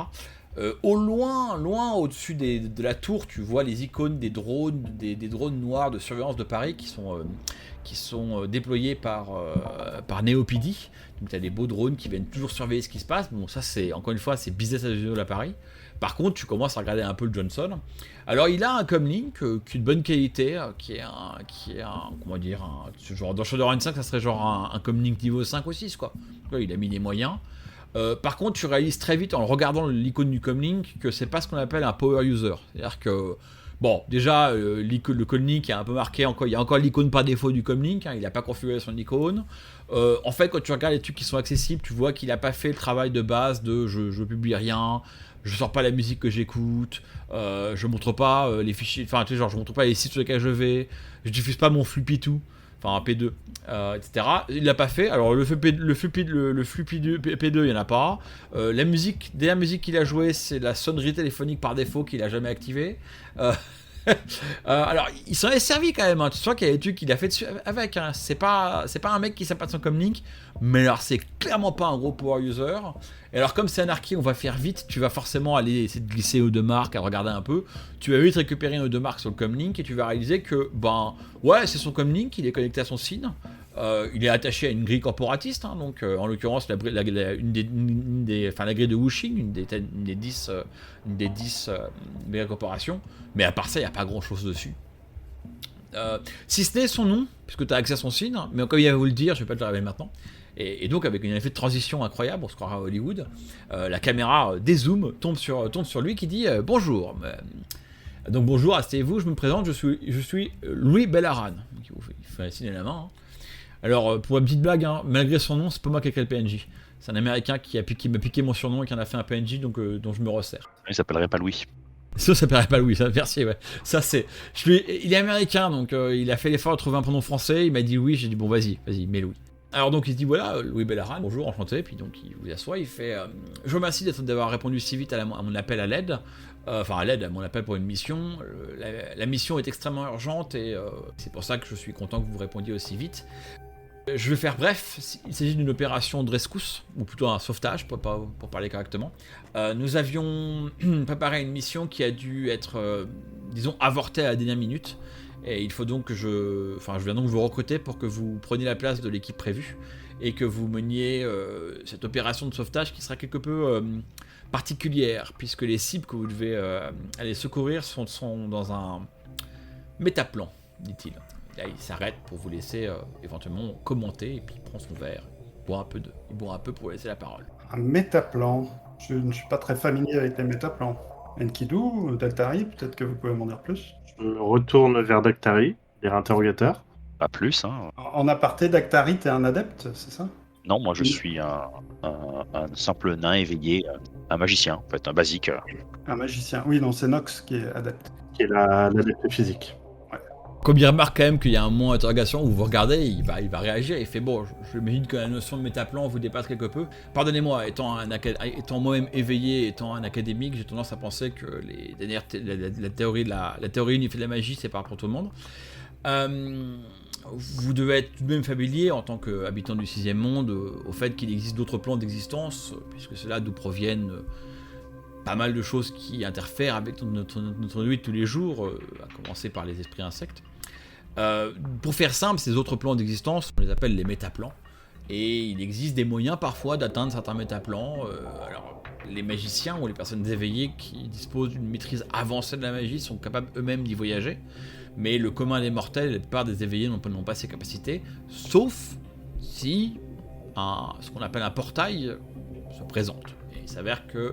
Au loin au-dessus de la tour, tu vois les icônes des drones, des drones noirs de surveillance de Paris qui sont déployés par NeoPD. Donc tu as des beaux drones qui viennent toujours surveiller ce qui se passe. Bon, ça c'est encore une fois c'est business as usual à Paris. Par contre, tu commences à regarder un peu le Johnson. Alors il a un comlink qui est de bonne qualité, qui est comment dire, genre dans Shadowrun 5, ça serait genre un comlink niveau 5 ou 6 quoi. Là, il a mis les moyens. Par contre, tu réalises très vite en regardant l'icône du comlink que c'est pas ce qu'on appelle un power user. C'est-à-dire que bon, déjà, le comlink est un peu marqué, il y a encore l'icône par défaut du comlink, hein, il n'a pas configuré son icône. En fait, quand tu regardes les trucs qui sont accessibles, tu vois qu'il n'a pas fait le travail de base de je publie rien, je sors pas la musique que j'écoute, je montre pas les fichiers, enfin, tu sais, genre, je montre pas les sites sur lesquels je vais, je diffuse pas mon flux P2, enfin, un P2, etc. Il l'a pas fait. Alors, le flux P2, il y en a pas. La musique qu'il a jouée, c'est la sonnerie téléphonique par défaut qu'il a jamais activée. Alors, il s'en est servi quand même. Hein. Tu sens qu'il y a des trucs qu'il a fait dessus avec. Hein. C'est pas un mec qui sait pas de son comlink, mais alors c'est clairement pas un gros power user. Et alors, comme c'est anarchie, on va faire vite. Tu vas forcément aller essayer de glisser aux deux marques, à regarder un peu. Tu vas vite récupérer aux deux marques sur le comlink et tu vas réaliser que, ouais, c'est son comlink, il est connecté à son SIN. Il est attaché à une grille corporatiste, hein, donc en l'occurrence la grille de Wuxing, une des 10 méga corporations, mais à part ça il n'y a pas grand chose dessus. Si ce n'est son nom, puisque tu as accès à son signe, mais comme il va vous le dire, je ne vais pas te le révéler maintenant. Et donc avec un effet de transition incroyable, on se croira à Hollywood, la caméra dézoome, tombe sur lui qui dit bonjour. Donc bonjour, asseyez-vous, je me présente, je suis Louis Bellaran. Il fait signer la main. Hein. Alors, pour une petite blague, hein, malgré son nom, c'est pas moi qui ai créé le PNJ. C'est un américain qui m'a piqué mon surnom et qui en a fait un PNJ, donc dont je me resserre. Il s'appellerait pas Louis. Ça s'appellerait pas Louis, ça, merci, ouais. Ça, c'est... Il est américain, donc il a fait l'effort de trouver un prénom français, il m'a dit Louis, j'ai dit bon, vas-y, mets Louis. Alors donc il se dit voilà, Louis Bellaran, bonjour, enchanté, puis donc il vous assoit, il fait je vous remercie d'avoir répondu si vite à mon appel à l'aide, à mon appel pour une mission. La mission est extrêmement urgente et c'est pour ça que je suis content que vous répondiez aussi vite. Je vais faire bref, il s'agit d'une opération de rescousse, ou plutôt un sauvetage pour parler correctement. Nous avions préparé une mission qui a dû être, disons, avortée à la dernière minute. Et il faut donc que je viens donc vous recruter pour que vous preniez la place de l'équipe prévue et que vous meniez cette opération de sauvetage qui sera quelque peu particulière puisque les cibles que vous devez aller secourir sont dans un métaplan, dit-il. Là, il s'arrête pour vous laisser éventuellement commenter et puis il prend son verre, il boit un peu pour vous laisser la parole. Un métaplan. Je ne suis pas très familier avec les métaplans. Enkidu, Dactari, peut-être que vous pouvez m'en dire plus. Je me retourne vers Dactari, vers interrogateur. Pas plus, hein. En aparté, Dactari, t'es un adepte, c'est ça? Non, moi je suis un simple nain éveillé, un magicien, en fait, un basique. Un magicien. Oui, non, c'est Nox qui est adepte. Qui est l'adepte physique. Comme il remarque quand même qu'il y a un moment d'interrogation où vous regardez, il va réagir, il fait bon, je m'imagine que la notion de métaplan vous dépasse quelque peu. Pardonnez-moi, étant moi-même éveillé, étant un académique, j'ai tendance à penser que la théorie unifiée de la magie, c'est pas pour tout le monde. Vous devez être tout de même familier en tant qu'habitant du 6e monde au fait qu'il existe d'autres plans d'existence, puisque c'est là d'où proviennent pas mal de choses qui interfèrent avec notre vie de tous les jours, à commencer par les esprits insectes. Pour faire simple, ces autres plans d'existence, on les appelle les métaplans, et il existe des moyens parfois d'atteindre certains métaplans. Alors, les magiciens ou les personnes éveillées qui disposent d'une maîtrise avancée de la magie sont capables eux-mêmes d'y voyager, mais le commun des mortels, la plupart des éveillés n'ont pas ces capacités, sauf si ce qu'on appelle un portail se présente. Et il s'avère que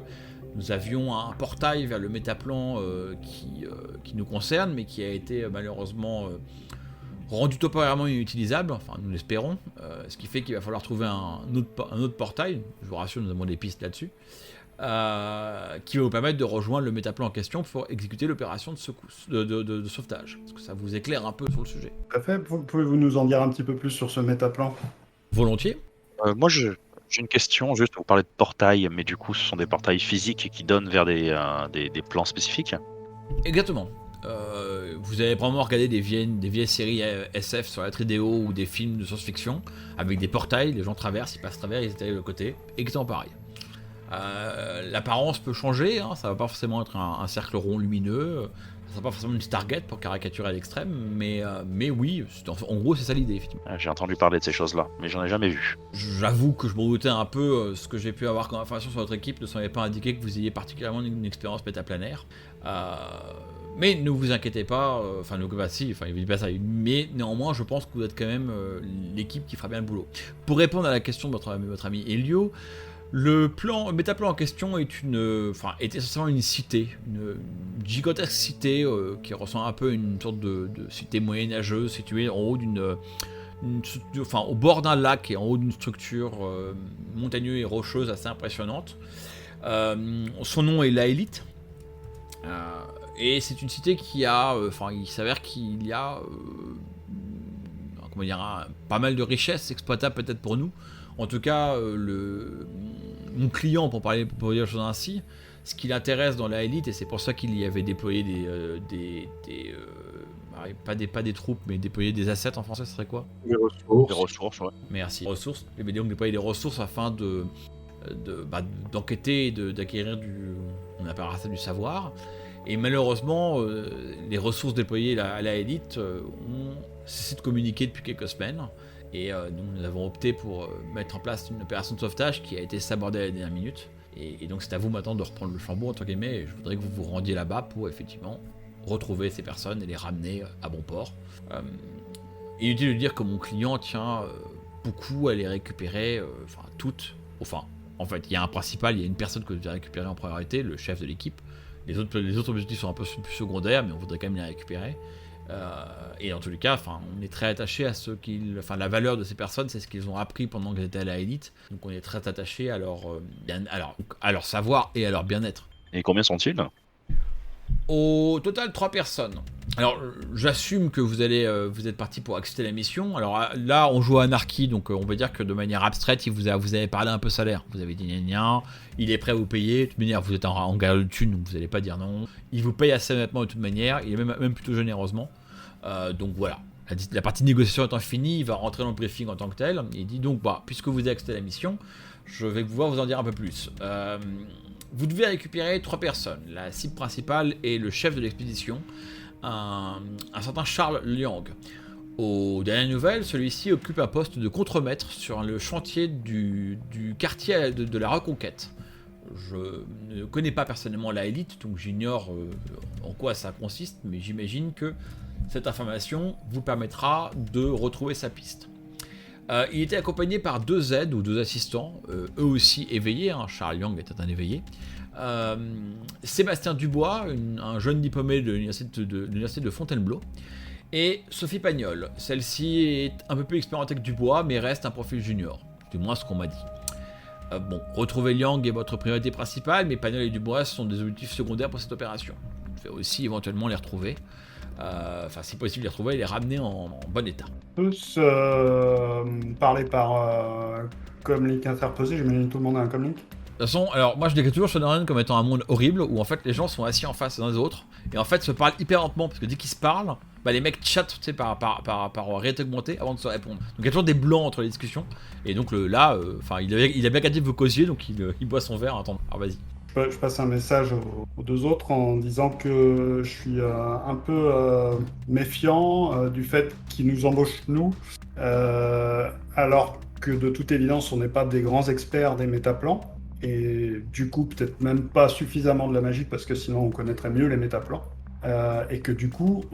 nous avions un portail vers le métaplan qui nous concerne, mais qui a été malheureusement rendu temporairement inutilisable, enfin nous l'espérons, ce qui fait qu'il va falloir trouver un autre portail, je vous rassure, nous avons des pistes là-dessus, qui va vous permettre de rejoindre le métaplan en question pour exécuter l'opération de sauvetage. Est-ce que ça vous éclaire un peu sur le sujet? Tout à fait. Pouvez-vous nous en dire un petit peu plus sur ce métaplan? Volontiers. Moi j'ai une question, juste vous parlez de portail, mais du coup ce sont des portails physiques qui donnent vers des plans spécifiques? Exactement. Vous avez probablement regardé des vieilles séries SF sur la Tridéo ou des films de science-fiction avec des portails, les gens traversent, ils passent à travers, ils étaient de l'autre côté, exactement pareil. L'apparence peut changer, hein, ça va pas forcément être un cercle rond lumineux, ça sera pas forcément une Stargate pour caricaturer à l'extrême, mais oui, en gros c'est ça l'idée effectivement. J'ai entendu parler de ces choses-là, mais j'en ai jamais vu. J'avoue que je me doutais un peu, ce que j'ai pu avoir comme information sur votre équipe ne semblait pas indiquer que vous ayez particulièrement une expérience métaplanaire. Mais ne vous inquiétez pas, il ne dit pas ça, mais néanmoins je pense que vous êtes quand même l'équipe qui fera bien le boulot. Pour répondre à la question de votre ami Elio, le métaplan en question est essentiellement une cité, une gigantesque cité qui ressemble un peu à une sorte de cité moyenâgeuse située en haut au bord d'un lac et en haut d'une structure montagneuse et rocheuse assez impressionnante. Son nom est Laélite. Et c'est une cité qui a, il s'avère qu'il y a, pas mal de richesses exploitables peut-être pour nous. En tout cas, mon client, pour dire les choses ainsi, ce qui l'intéresse dans la élite, et c'est pour ça qu'il y avait déployé pas des troupes, mais déployer des assets en français, ce serait quoi? Des ressources, ouais. Merci. Ressources. Il avait donc déployé des ressources afin d'enquêter et d'acquérir on appellera ça du savoir. Et malheureusement, les ressources déployées à la élite ont cessé de communiquer depuis quelques semaines. Et nous avons opté pour mettre en place une opération de sauvetage qui a été sabordée à la dernière minute. Et donc c'est à vous maintenant de reprendre le flambeau entre guillemets. Et je voudrais que vous vous rendiez là-bas pour effectivement retrouver ces personnes et les ramener à bon port. Inutile de dire que mon client tient beaucoup à les récupérer, toutes. En fait, il y a un principal, il y a une personne que vous devez récupérer en priorité, le chef de l'équipe. Les autres objectifs sont un peu plus secondaires, mais on voudrait quand même les récupérer. Et en tous les cas, on est très attaché à la valeur de ces personnes, c'est ce qu'ils ont appris pendant qu'ils étaient à la élite. Donc on est très attaché à leur savoir et à leur bien-être. Et combien sont-ils? Au total, 3 personnes. Alors, j'assume que vous êtes parti pour accepter la mission. Alors là, on joue à Anarchy, donc on va dire que de manière abstraite, vous avez parlé un peu salaire. Vous avez dit gna, il est prêt à vous payer. De toute manière, vous êtes en galère de thunes, donc vous n'allez pas dire non. Il vous paye assez honnêtement de toute manière, il est même plutôt généreusement. Donc voilà, la partie de négociation étant finie, il va rentrer dans le briefing en tant que tel. Il dit donc, puisque vous avez accepté la mission, je vais pouvoir vous en dire un peu plus. Vous devez récupérer 3 personnes. La cible principale est le chef de l'expédition, un certain Charles Liang. Aux dernières nouvelles, celui-ci occupe un poste de contremaître sur le chantier du quartier de la Reconquête. Je ne connais pas personnellement la élite, donc j'ignore en quoi ça consiste, mais j'imagine que cette information vous permettra de retrouver sa piste. Il était accompagné par 2 aides ou 2 assistants, eux aussi éveillés, Charles Liang était un éveillé. Sébastien Dubois, un jeune diplômé de l'université de Fontainebleau, et Sophie Pagnol. Celle-ci est un peu plus expérimentée que Dubois, mais reste un profil junior, du moins ce qu'on m'a dit. Retrouver Liang est votre priorité principale, mais Pagnol et Dubois sont des objectifs secondaires pour cette opération. Vous pouvez aussi éventuellement les retrouver. Si possible, les retrouver et les ramener en bon état. Tous parler par comlink interposé, j'imagine que tout le monde a un comlink. De toute façon, alors moi je décris toujours Shadowrun comme étant un monde horrible où en fait les gens sont assis en face les uns des autres et en fait se parlent hyper lentement parce que dès qu'ils se parlent, les mecs chattent par réalité augmentée avant de se répondre. Donc il y a toujours des blancs entre les discussions et donc il a bien qu'à dire que vous causiez donc il boit son verre. Attends, alors vas-y. Je passe un message aux 2 autres en disant que je suis un peu méfiant du fait qu'ils nous embauchent nous, alors que de toute évidence on n'est pas des grands experts des métaplans, et du coup peut-être même pas suffisamment de la magie parce que sinon on connaîtrait mieux les métaplans, et que du coup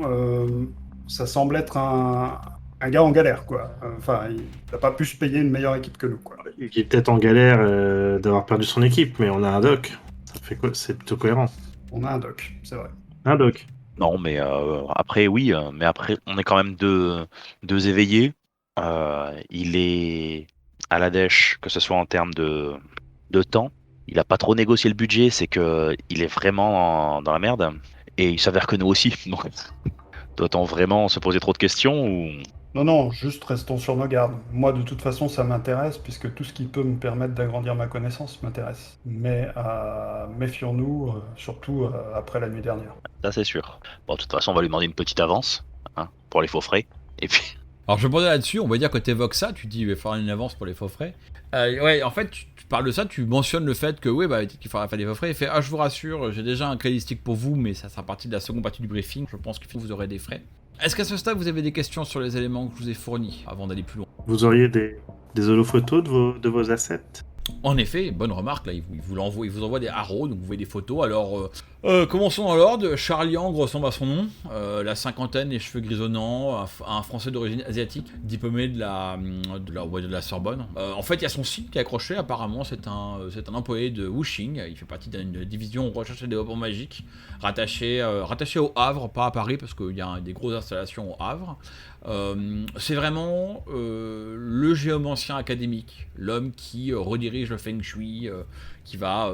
ça semble être un gars en galère, quoi. Il n'a pas pu se payer une meilleure équipe que nous, quoi. Il est peut-être en galère d'avoir perdu son équipe, mais on a un doc. Ça fait quoi? C'est plutôt cohérent. On a un doc, c'est vrai. Un doc. Non, mais après, oui, mais après, on est quand même deux éveillés. Il est à la dèche, que ce soit en termes de temps. Il a pas trop négocié le budget, c'est que il est vraiment dans la merde. Et il s'avère que nous aussi. Donc, doit-on vraiment se poser trop de questions ou... Non, juste restons sur nos gardes. Moi, de toute façon, ça m'intéresse, puisque tout ce qui peut me permettre d'agrandir ma connaissance m'intéresse. Mais méfions-nous, surtout après la nuit dernière. Ça, c'est sûr. Bon, de toute façon, on va lui demander une petite avance pour les faux frais. Et puis... Alors je rebondis là-dessus, on va dire que tu évoques ça, tu dis il va falloir une avance pour les faux frais. En fait, tu parles de ça, tu mentionnes le fait que qu'il faudra faire des faux frais. Il fait je vous rassure, j'ai déjà un crédit stick pour vous, mais ça sera partie de la seconde partie du briefing. Je pense que vous aurez des frais. Est-ce qu'à ce stade vous avez des questions sur les éléments que je vous ai fournis avant d'aller plus loin? Vous auriez des holophotos de vos assets? En effet, bonne remarque, là, il vous envoie des haros, donc vous voyez des photos. Alors, commençons dans l'ordre. Charles Liang ressemble à son nom, la cinquantaine, les cheveux grisonnants, un français d'origine asiatique, diplômé de la Sorbonne. En fait, il y a son signe qui est accroché, apparemment, c'est un employé de Wuxing, il fait partie d'une division recherche et développement magique, rattaché au Havre, pas à Paris, parce qu'il y a des grosses installations au Havre. C'est vraiment le géomancien académique, l'homme qui redirige le feng shui, qui va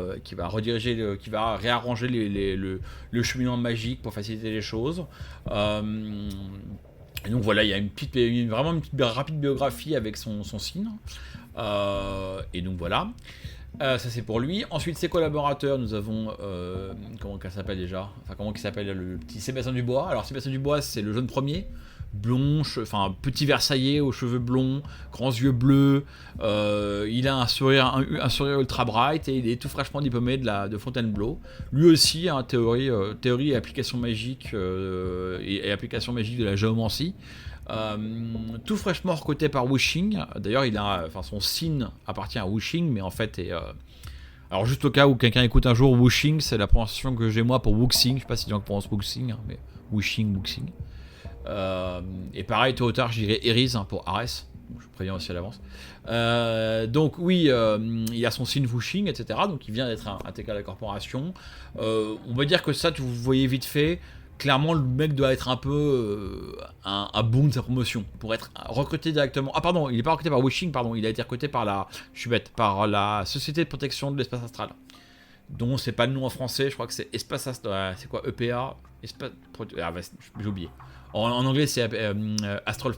réarranger le cheminement magique pour faciliter les choses. Et donc voilà, il y a vraiment une petite rapide biographie avec son signe. Et donc voilà. Ça c'est pour lui. Ensuite ses collaborateurs, nous avons comment il s'appelle le petit Sébastien Dubois. Alors Sébastien Dubois c'est le jeune premier, blond, petit Versaillais aux cheveux blonds, grands yeux bleus. Il a un sourire ultra bright et il est tout fraîchement diplômé de Fontainebleau. Lui aussi, théorie et application magique et application magique de la géomancie. Tout fraîchement recruté par Wuxing. D'ailleurs, son signe appartient à Wuxing, mais en fait alors juste au cas où quelqu'un écoute un jour, Wuxing, c'est la prononciation que j'ai moi pour Wuxing. Je sais pas si les gens prononcent Wuxing, mais Wuxing. Et pareil, tôt ou tard, je dirais Eris pour Ares. Je préviens aussi à l'avance. Donc oui, il a son signe Wuxing, etc. Donc il vient d'être intégré à la corporation. On va dire que ça, vous voyez vite fait. Clairement, le mec doit être un peu un boom de sa promotion pour être recruté directement. Ah pardon, il n'est pas recruté par Wuxing, pardon, il a été recruté par la Société de protection de l'espace astral. dont c'est pas le nom en français, je crois que c'est Espace c'est quoi EPA j'ai oublié. En anglais c'est Astral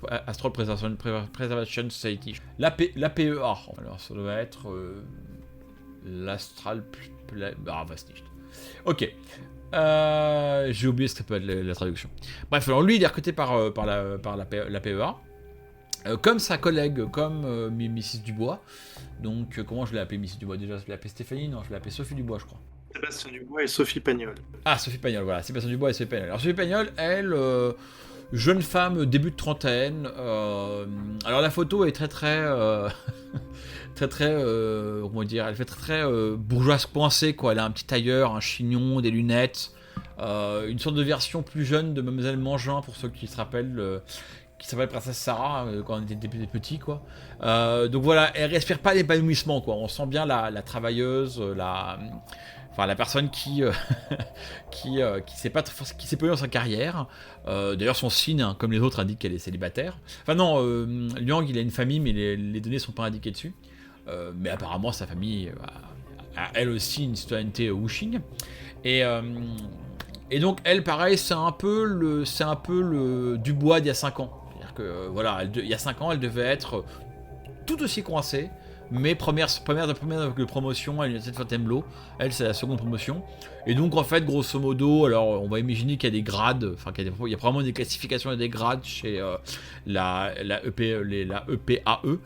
Preservation Society. L'APEA. Alors ça doit être l'Astral was nicht. Ok. J'ai oublié ce que peut être la traduction. Bref, alors lui il est recruté par la PEA. Comme sa collègue, comme Mrs Dubois. Donc, comment je l'ai appelée Mrs Dubois déjà? Je l'ai appelée Stéphanie? Non, je l'ai appelée Sophie Dubois, je crois. Sébastien Dubois et Sophie Pagnol. Ah, Sophie Pagnol, voilà. Sébastien Dubois et Sophie Pagnol. Alors, Sophie Pagnol, elle, jeune femme, début de trentaine. Alors, la photo est très, comment dire? Elle fait très bourgeoise coincée, quoi. Elle a un petit tailleur, un chignon, des lunettes. Une sorte de version plus jeune de Mademoiselle Mangin, pour ceux qui se rappellent. Qui s'appelle Princesse Sarah quand on était petits, quoi. Donc voilà, elle respire pas l'épanouissement, quoi. On sent bien la travailleuse, la personne qui sait pas qui s'est dans sa carrière. D'ailleurs son signe, hein, comme les autres, indique qu'elle est célibataire. Enfin non, Liang il a une famille, mais les données sont pas indiquées dessus. Mais apparemment sa famille a elle aussi une citoyenneté Wuxing. Et donc elle, pareil, c'est un peu le Dubois d'il y a 5 ans. Que voilà, il y a 5 ans, elle devait être tout aussi coincée, mais première de promotion à l'université de Fontainebleau. Elle, c'est la seconde promotion. Et donc, en fait, grosso modo, alors on va imaginer qu'il y a des grades, enfin, il y a probablement des classifications et des grades chez la EPAE.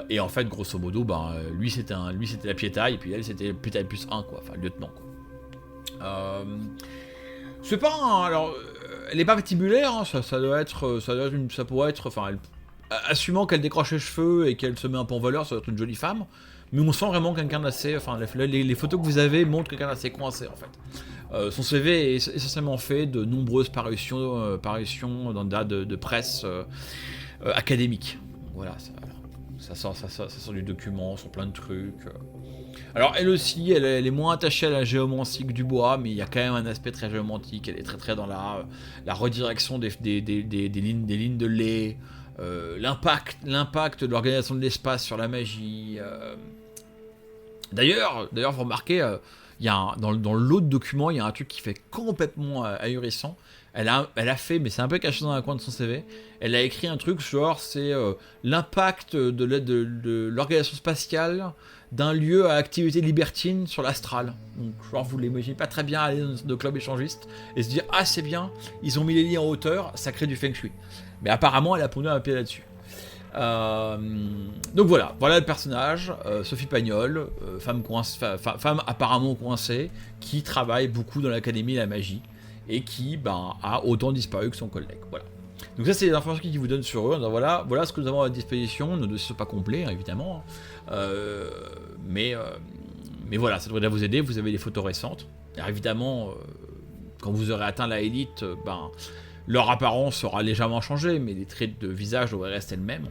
Et en fait, grosso modo, lui c'était la piétaille, et puis elle c'était piétaille plus 1, quoi, enfin, lieutenant, quoi. C'est pas alors. Elle n'est pas vestibulaire, hein, ça pourrait être, enfin, assumant qu'elle décroche les cheveux et qu'elle se met un peu en valeur, ça doit être une jolie femme, mais on sent vraiment quelqu'un d'assez, enfin, les photos que vous avez montrent quelqu'un d'assez coincé, en fait. Son CV est essentiellement fait de nombreuses parutions dans des dates de presse académique. Voilà, ça sort du document sur plein de trucs. Alors elle aussi, elle est moins attachée à la géomancie que Dubois, mais il y a quand même un aspect très géomantique. Elle est très dans la redirection des lignes de lait, l'impact de l'organisation de l'espace sur la magie. D'ailleurs, vous remarquez, dans l'autre document, il y a un truc qui fait complètement ahurissant. Elle a fait, mais c'est un peu caché dans un coin de son CV, elle a écrit un truc genre, c'est l'impact de l'organisation spatiale d'un lieu à activité libertine sur l'astral. Donc, genre, vous l'imaginez pas très bien aller dans le club échangiste et se dire, ah, c'est bien, ils ont mis les lits en hauteur, ça crée du feng shui. Mais apparemment, elle a pondu un pied là-dessus. Donc voilà le personnage, Sophie Pagnol, femme apparemment coincée, qui travaille beaucoup dans l'académie de la magie et qui a autant disparu que son collègue. Voilà. Donc ça c'est les informations qu'ils vous donnent sur eux. Donc voilà ce que nous avons à disposition. Nos dossiers ne sont pas complets, hein, évidemment, mais voilà, ça devrait vous aider. Vous avez des photos récentes. Alors évidemment, quand vous aurez atteint la élite, leur apparence aura légèrement changé, mais les traits de visage devraient rester les mêmes.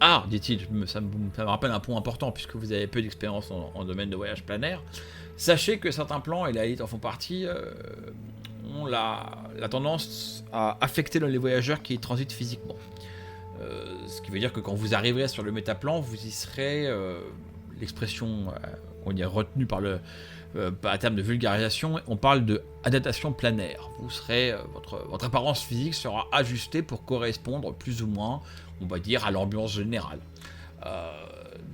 Ah, dit-il, ça me rappelle un point important, puisque vous avez peu d'expérience en domaine de voyage planaire. Sachez que certains plans, et la élite en font partie, ont la tendance à affecter les voyageurs qui transitent physiquement. Ce qui veut dire que quand vous arriverez sur le métaplan, vous y serez, l'expression retenue par à terme de vulgarisation, on parle de adaptation planaire. Vous serez, votre apparence physique sera ajustée pour correspondre plus ou moins, on va dire, à l'ambiance générale.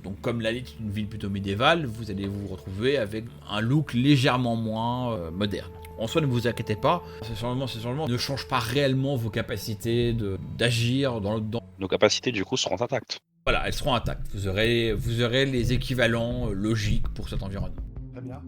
Donc comme la Lite est une ville plutôt médiévale, vous allez vous retrouver avec un look légèrement moins moderne. En soi, ne vous inquiétez pas, ce changement ne change pas réellement vos capacités d'agir dans. Nos capacités du coup seront intactes. Voilà, elles seront intactes. Vous aurez les équivalents logiques pour cet environnement. Très bien.